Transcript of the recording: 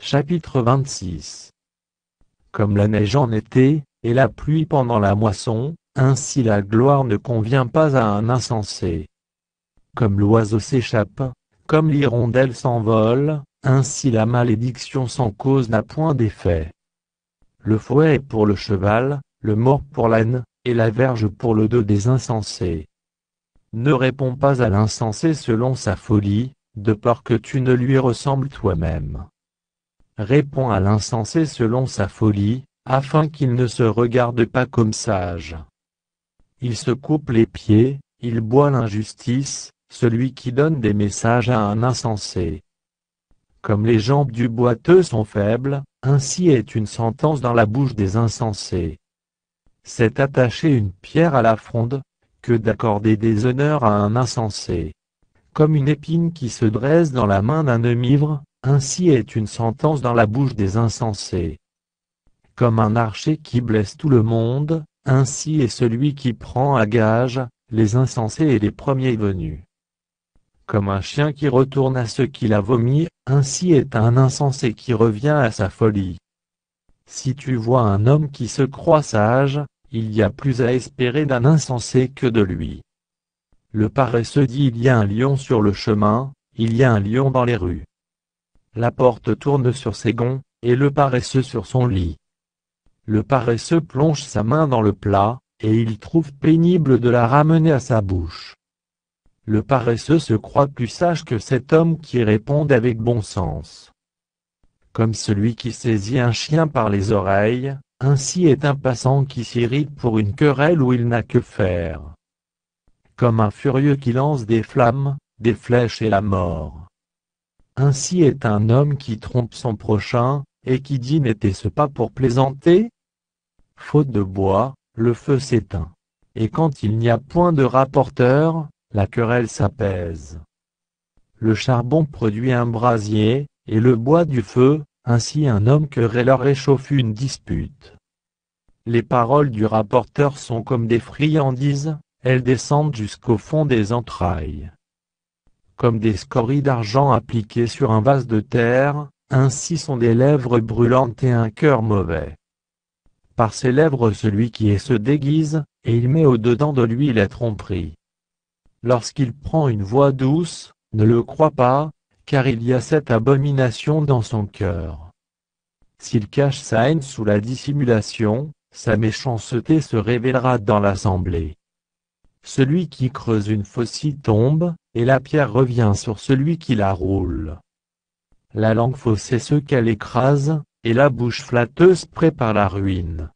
Chapitre 26. Comme la neige en été, et la pluie pendant la moisson, ainsi la gloire ne convient pas à un insensé. Comme l'oiseau s'échappe, comme l'hirondelle s'envole, ainsi la malédiction sans cause n'a point d'effet. Le fouet est pour le cheval, le mors pour l'âne, et la verge pour le dos des insensés. Ne réponds pas à l'insensé selon sa folie, de peur que tu ne lui ressembles toi-même. Réponds à l'insensé selon sa folie, afin qu'il ne se regarde pas comme sage. Il se coupe les pieds, il boit l'injustice, celui qui donne des messages à un insensé. Comme les jambes du boiteux sont faibles, ainsi est une sentence dans la bouche des insensés. C'est attacher une pierre à la fronde, que d'accorder des honneurs à un insensé. Comme une épine qui se dresse dans la main d'un homme ivre, ainsi est une sentence dans la bouche des insensés. Comme un archer qui blesse tout le monde, ainsi est celui qui prend à gage les insensés et les premiers venus. Comme un chien qui retourne à ce qu'il a vomi, ainsi est un insensé qui revient à sa folie. Si tu vois un homme qui se croit sage, il y a plus à espérer d'un insensé que de lui. Le paresseux dit il y a un lion sur le chemin, il y a un lion dans les rues. La porte tourne sur ses gonds, et le paresseux sur son lit. Le paresseux plonge sa main dans le plat, et il trouve pénible de la ramener à sa bouche. Le paresseux se croit plus sage que cet homme qui répond avec bon sens. Comme celui qui saisit un chien par les oreilles, ainsi est un passant qui s'irrite pour une querelle où il n'a que faire. Comme un furieux qui lance des flammes, des flèches et la mort. Ainsi est un homme qui trompe son prochain, et qui dit n'était-ce pas pour plaisanter? Faute de bois, le feu s'éteint. Et quand il n'y a point de rapporteur, la querelle s'apaise. Le charbon produit un brasier, et le bois du feu, ainsi un homme querelleur réchauffe une dispute. Les paroles du rapporteur sont comme des friandises, elles descendent jusqu'au fond des entrailles. Comme des scories d'argent appliquées sur un vase de terre, ainsi sont des lèvres brûlantes et un cœur mauvais. Par ses lèvres celui qui est se déguise, et il met au-dedans de lui la tromperie. Lorsqu'il prend une voix douce, ne le crois pas, car il y a cette abomination dans son cœur. S'il cache sa haine sous la dissimulation, sa méchanceté se révélera dans l'assemblée. Celui qui creuse une fosse y tombe, et la pierre revient sur celui qui la roule. La langue fausse est ce qu'elle écrase, et la bouche flatteuse prépare la ruine.